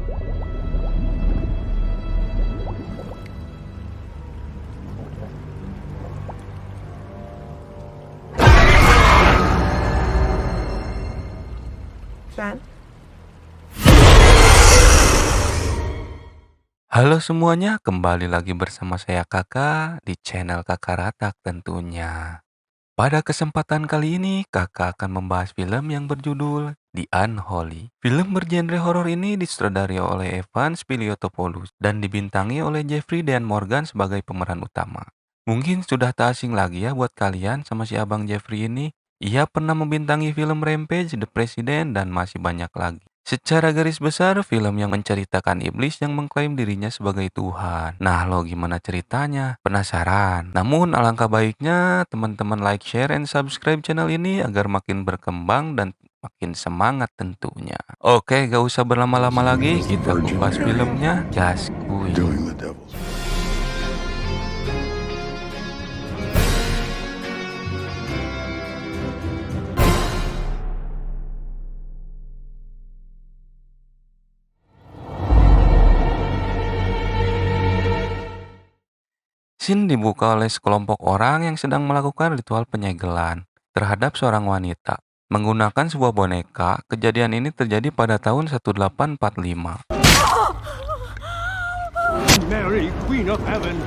Fan? Halo semuanya, kembali lagi bersama saya Kakak di channel Kakak Ratak tentunya. Pada kesempatan kali ini, Kakak akan membahas film yang berjudul The Unholy. Film bergenre horor ini disutradarai oleh Evan Spiliotopoulos dan dibintangi oleh Jeffrey Dean Morgan sebagai pemeran utama. Mungkin sudah tak asing lagi ya buat kalian sama si abang Jeffrey ini. Ia pernah membintangi film Rampage, The President, dan masih banyak lagi. Secara garis besar, film yang menceritakan iblis yang mengklaim dirinya sebagai Tuhan. Nah, lo gimana ceritanya? Penasaran? Namun, alangkah baiknya teman-teman like, share, and subscribe channel ini agar makin berkembang dan makin semangat tentunya. Oke, gak usah berlama-lama lagi, kita kupas filmnya. Gaskuy. Doing the devil's. Scene dibuka oleh sekelompok orang yang sedang melakukan ritual penyegelan terhadap seorang wanita. Menggunakan sebuah boneka, kejadian ini terjadi pada tahun 1845. Mary, Queen of Heaven,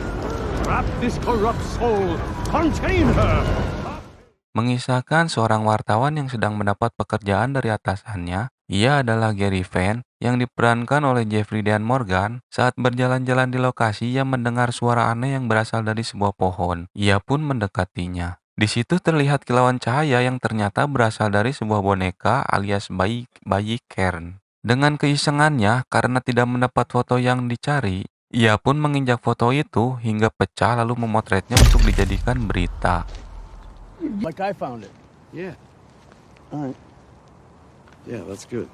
trap this corrupt soul, contain her! Mengisahkan seorang wartawan yang sedang mendapat pekerjaan dari atasannya. Ia adalah Gary Van yang diperankan oleh Jeffrey Dean Morgan. Saat berjalan-jalan di lokasi, ia mendengar suara aneh yang berasal dari sebuah pohon. Ia pun mendekatinya. Di situ terlihat kilauan cahaya yang ternyata berasal dari sebuah boneka alias bayi Kern. Dengan keisengannya karena tidak mendapat foto yang dicari, ia pun menginjak foto itu hingga pecah lalu memotretnya untuk dijadikan berita. Like I found it. Yeah. All right. Yeah, that's good.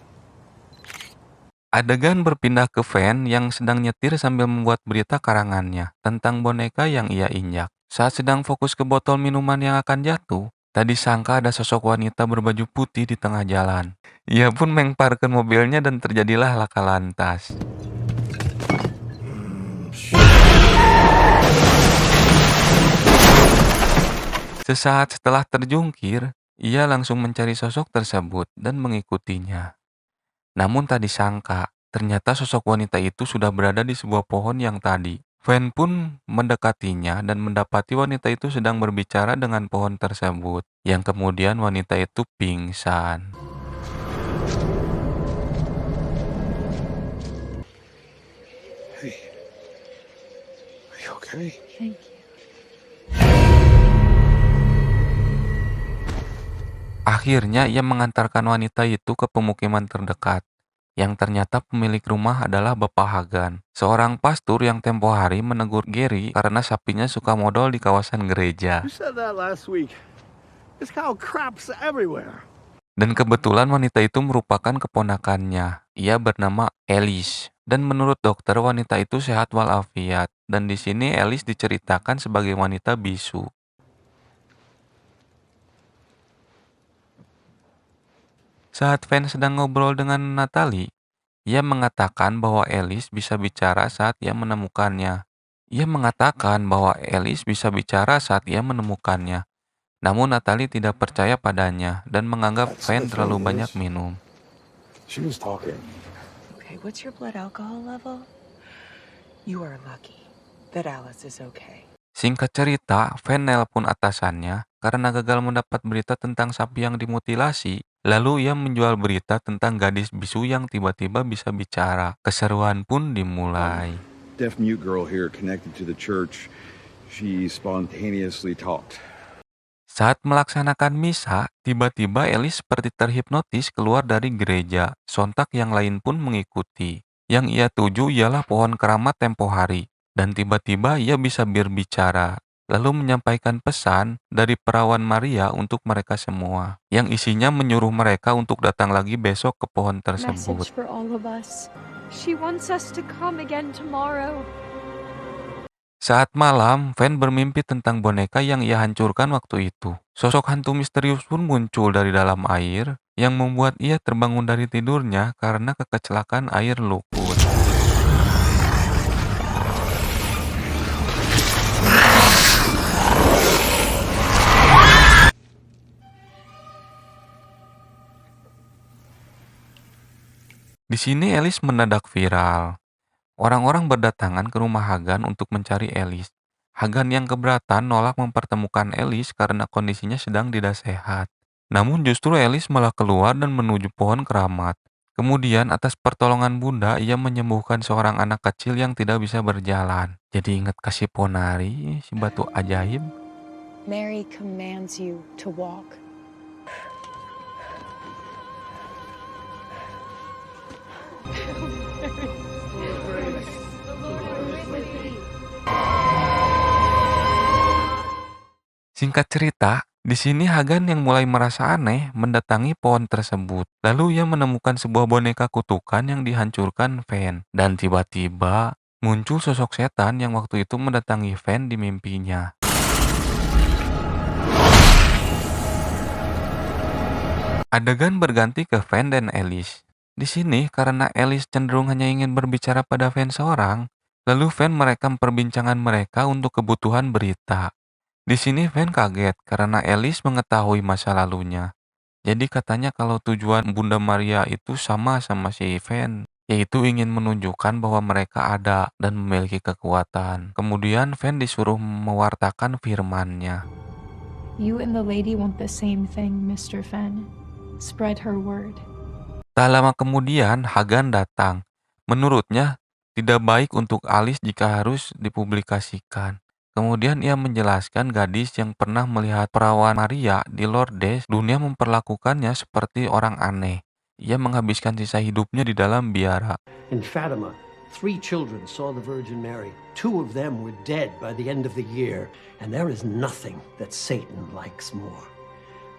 Adegan berpindah ke Van yang sedang nyetir sambil membuat berita karangannya tentang boneka yang ia injak. Saat sedang fokus ke botol minuman yang akan jatuh, tadi sangka ada sosok wanita berbaju putih di tengah jalan. Ia pun mengparkir mobilnya dan terjadilah laka lantas. Sesaat setelah terjungkir, ia langsung mencari sosok tersebut dan mengikutinya. Namun tak disangka, ternyata sosok wanita itu sudah berada di sebuah pohon yang tadi. Van pun mendekatinya dan mendapati wanita itu sedang berbicara dengan pohon tersebut, yang kemudian wanita itu pingsan. Hey. Are you okay? Thank you. Akhirnya ia mengantarkan wanita itu ke pemukiman terdekat, yang ternyata pemilik rumah adalah Bapak Hagan, seorang pastor yang tempo hari menegur Gary karena sapinya suka modal di kawasan gereja. You said that last week. This cow craps everywhere. Dan kebetulan wanita itu merupakan keponakannya. Ia bernama Alice. Dan menurut dokter wanita itu sehat walafiat. Dan di sini Alice diceritakan sebagai wanita bisu. Saat Van sedang ngobrol dengan Natalie, ia mengatakan bahwa Alice bisa bicara saat ia menemukannya. Ia mengatakan bahwa Alice bisa bicara saat ia menemukannya. Namun Natalie tidak percaya padanya dan menganggap Van terlalu banyak minum. She was talking. Okay, what's your blood alcohol level? You are lucky that Alice is okay. Singkat cerita, Van nelpon atasannya karena gagal mendapat berita tentang sapi yang dimutilasi. Lalu ia menjual berita tentang gadis bisu yang tiba-tiba bisa bicara. Keseruan pun dimulai. Deaf mute girl here connected to the church. She spontaneously talked. Saat melaksanakan misa, tiba-tiba Alice seperti terhipnotis keluar dari gereja. Sontak yang lain pun mengikuti. Yang ia tuju ialah pohon keramat tempo hari. Dan tiba-tiba ia bisa berbicara. Lalu menyampaikan pesan dari perawan Maria untuk mereka semua. Yang isinya menyuruh mereka untuk datang lagi besok ke pohon tersebut. Message for all of us. She wants us to come again tomorrow. Saat malam, Van bermimpi tentang boneka yang ia hancurkan waktu itu. Sosok hantu misterius pun muncul dari dalam air, yang membuat ia terbangun dari tidurnya karena kekecelakaan air luput. Di sini Alice mendadak viral. Orang-orang berdatangan ke rumah Hagan untuk mencari Alice. Hagan yang keberatan nolak mempertemukan Alice karena kondisinya sedang tidak sehat. Namun justru Alice malah keluar dan menuju pohon keramat. Kemudian atas pertolongan Bunda, ia menyembuhkan seorang anak kecil yang tidak bisa berjalan. Jadi ingat kasih Ponari, si batu ajaib. Mary commands you to walk. Singkat cerita, di sini Hagan yang mulai merasa aneh mendatangi pohon tersebut. Lalu ia menemukan sebuah boneka kutukan yang dihancurkan Van. Dan tiba-tiba muncul sosok setan yang waktu itu mendatangi Van di mimpinya. Adegan berganti ke Van dan Alice. Di sini karena Alice cenderung hanya ingin berbicara pada Van seorang, lalu Van merekam perbincangan mereka untuk kebutuhan berita. Di sini Van kaget karena Alice mengetahui masa lalunya. Jadi katanya kalau tujuan Bunda Maria itu sama si Van, yaitu ingin menunjukkan bahwa mereka ada dan memiliki kekuatan. Kemudian Van disuruh mewartakan firman-Nya. You and the lady want the same thing, Mr. Fen. Spread her word. Tak lama kemudian Hagan datang. Menurutnya tidak baik untuk Alice jika harus dipublikasikan. Kemudian ia menjelaskan gadis yang pernah melihat perawan Maria di Lourdes, dunia memperlakukannya seperti orang aneh. Ia menghabiskan sisa hidupnya di dalam biara. In Fatima, 3 children saw the Virgin Mary. 2 of them were dead by the end of the year, and there is nothing that Satan likes more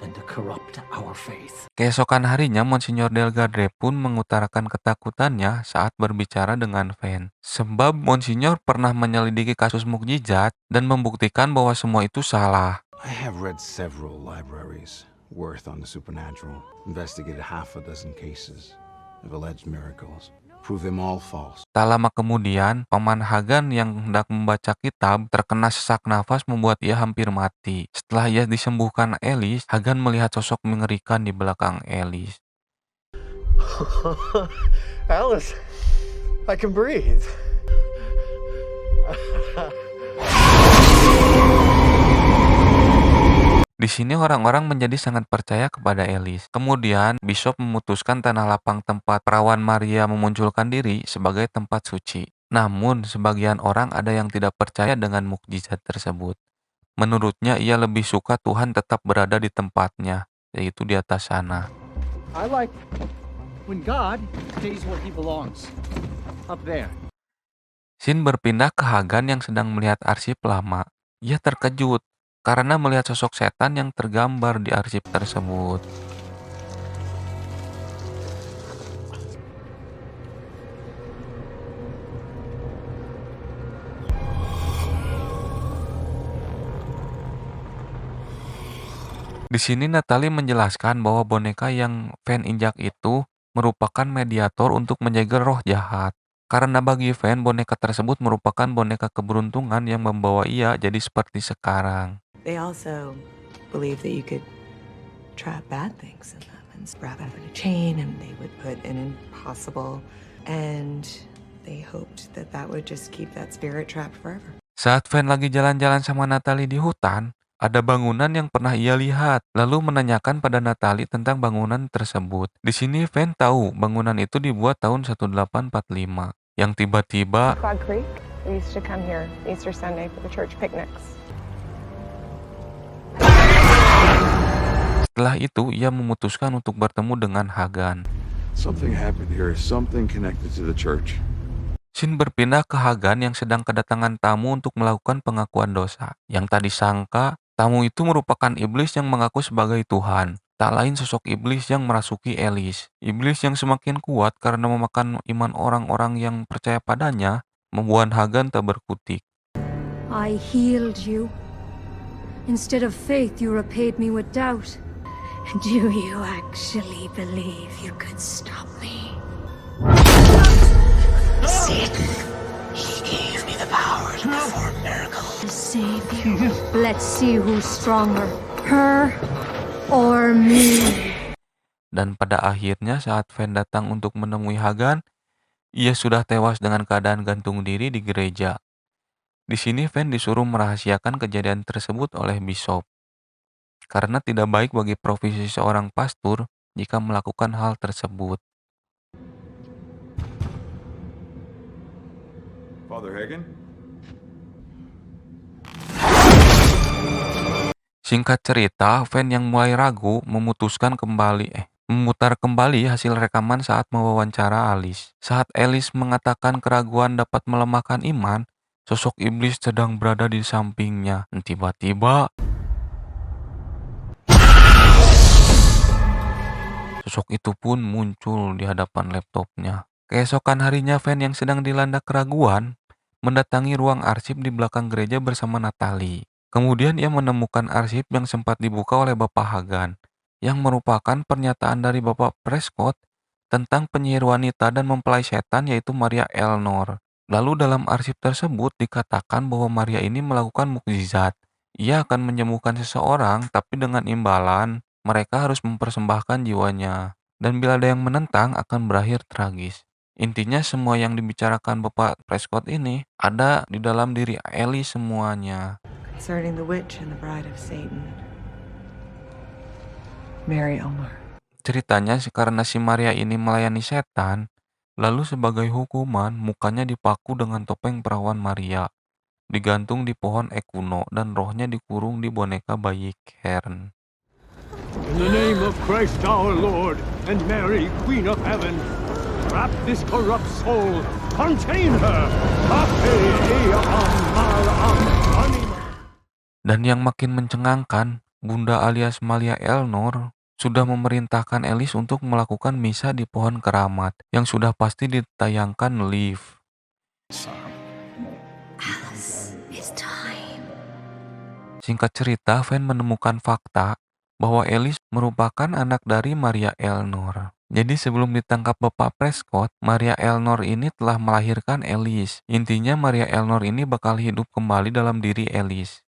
than to corrupt our faith. Keesokan harinya, Monsignor Delgadre pun mengutarakan ketakutannya saat berbicara dengan Van. Sebab Monsignor pernah menyelidiki kasus mukjizat dan membuktikan bahwa semua itu salah. I have read several libraries worth on the supernatural, investigated half a dozen cases of alleged miracles. Prove them all false. Tak lama kemudian, Paman Hagan yang hendak membaca kitab terkena sesak nafas membuat ia hampir mati. Setelah ia disembuhkan Alice, Hagan melihat sosok mengerikan di belakang Alice. Alice, I can breathe. Di sini orang-orang menjadi sangat percaya kepada Alice. Kemudian, Bishop memutuskan tanah lapang tempat perawan Maria memunculkan diri sebagai tempat suci. Namun, sebagian orang ada yang tidak percaya dengan mukjizat tersebut. Menurutnya, ia lebih suka Tuhan tetap berada di tempatnya, yaitu di atas sana. I like when God stays where he belongs. Up there. Scene berpindah ke Hagan yang sedang melihat arsip lama. Ia terkejut karena melihat sosok setan yang tergambar di arsip tersebut. Di sini Natalie menjelaskan bahwa boneka yang Van injak itu merupakan mediator untuk menjaga roh jahat. Karena bagi Van, boneka tersebut merupakan boneka keberuntungan yang membawa ia jadi seperti sekarang. They also believe that you could trap bad things in them and wrap them in a chain, and they would put an impossible, and they hoped that that would just keep that spirit trapped forever. Saat Van lagi jalan-jalan sama Natalie di hutan, ada bangunan yang pernah ia lihat, lalu menanyakan pada Natalie tentang bangunan tersebut. Di sini Van tahu bangunan itu dibuat tahun 1845, yang tiba-tiba Fog Creek. We used to come here Easter Sunday for the church picnics. Setelah itu, ia memutuskan untuk bertemu dengan Hagan. Something happened here, something connected to the church. Scene berpindah ke Hagan yang sedang kedatangan tamu untuk melakukan pengakuan dosa. Yang tadi sangka, tamu itu merupakan iblis yang mengaku sebagai Tuhan. Tak lain sosok iblis yang merasuki Alice. Iblis yang semakin kuat karena memakan iman orang-orang yang percaya padanya, membuat Hagan tak berkutik. I healed you. Instead of faith, you repaid me with doubt. Do you actually believe you could stop me? Satan, he gave me the power to perform miracles. To save you. Let's see who's stronger, her or me. Dan pada akhirnya saat Van datang untuk menemui Hagan, ia sudah tewas dengan keadaan gantung diri di gereja. Di sini Van disuruh merahasiakan kejadian tersebut oleh bishop, karena tidak baik bagi profesi seorang pastor jika melakukan hal tersebut. Father Hagen? Singkat cerita, Van yang mulai ragu memutar kembali hasil rekaman saat mewawancara Alice. Saat Alice mengatakan keraguan dapat melemahkan iman, sosok iblis sedang berada di sampingnya. Tiba-tiba, sosok itu pun muncul di hadapan laptopnya. Keesokan harinya, Van yang sedang dilanda keraguan mendatangi ruang arsip di belakang gereja bersama Natalie. Kemudian ia menemukan arsip yang sempat dibuka oleh Bapak Hagan, yang merupakan pernyataan dari Bapak Prescott tentang penyihir wanita dan mempelai setan yaitu Maria Elnor. Lalu dalam arsip tersebut dikatakan bahwa Maria ini melakukan mukjizat. Ia akan menyembuhkan seseorang, tapi dengan imbalan mereka harus mempersembahkan jiwanya. Dan bila ada yang menentang akan berakhir tragis. Intinya semua yang dibicarakan Bapak Prescott ini ada di dalam diri Ellie semuanya. Concerning the witch and the bride of Satan, Mary Elmore. Ceritanya karena si Maria ini melayani setan, lalu sebagai hukuman mukanya dipaku dengan topeng perawan Maria, digantung di pohon Ekuno dan rohnya dikurung di boneka bayi Kern. In the name of Christ our Lord and Mary, Queen of Heaven, trap this corrupt soul, contain her. Dan yang makin mencengangkan, Bunda alias Maria Elnor sudah memerintahkan Alice untuk melakukan misa di pohon keramat yang sudah pasti ditayangkan live. Alice, it's time. Singkat cerita, Van menemukan fakta bahwa Alice merupakan anak dari Maria Elnor. Jadi sebelum ditangkap Bapak Prescott, Maria Elnor ini telah melahirkan Alice. Intinya Maria Elnor ini bakal hidup kembali dalam diri Alice.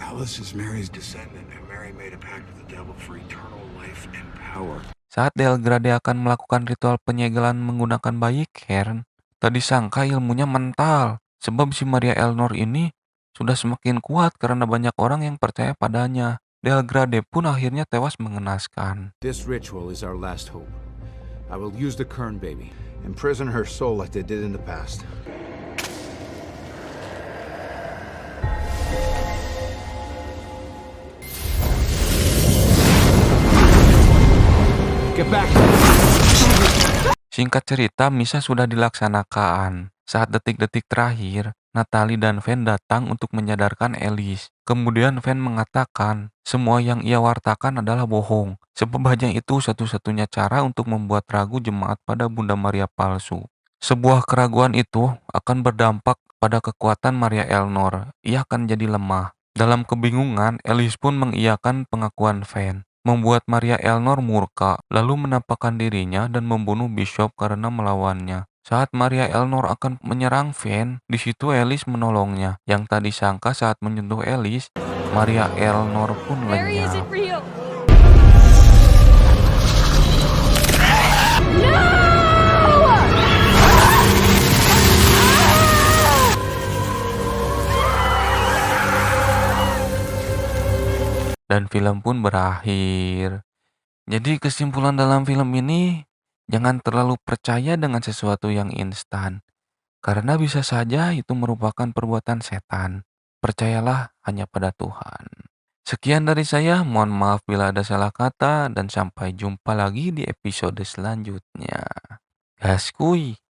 Alice is Mary's descendant, and Mary made a pact with the devil for eternal life and power. Saat Delgrade akan melakukan ritual penyegelan menggunakan bayi Kern, tadi sangka ilmunya mental, sebab si Maria Elnor ini sudah semakin kuat karena banyak orang yang percaya padanya. Delgrade pun akhirnya tewas mengenaskan. This ritual is our last hope. I will use the Kern baby, imprison her soul like they did in the past. Get back! Singkat cerita, misa sudah dilaksanakan. Saat detik-detik terakhir, Natalie dan Van datang untuk menyadarkan Alice. Kemudian Van mengatakan semua yang ia wartakan adalah bohong, sebab hanya itu satu-satunya cara untuk membuat ragu jemaat pada Bunda Maria palsu. Sebuah keraguan itu akan berdampak pada kekuatan Maria Elnor. Ia akan jadi lemah. Dalam kebingungan, Alice pun mengiyakan pengakuan Van, membuat Maria Elnor murka, lalu menampakkan dirinya dan membunuh Bishop karena melawannya. Saat Maria Elnor akan menyerang Van, di situ Alice menolongnya. Yang tadi sangka saat menyentuh Alice, Maria Elnor pun lenyap. Dan film pun berakhir. Jadi kesimpulan dalam film ini, jangan terlalu percaya dengan sesuatu yang instan, karena bisa saja itu merupakan perbuatan setan. Percayalah hanya pada Tuhan. Sekian dari saya, mohon maaf bila ada salah kata, dan sampai jumpa lagi di episode selanjutnya. Gaskui!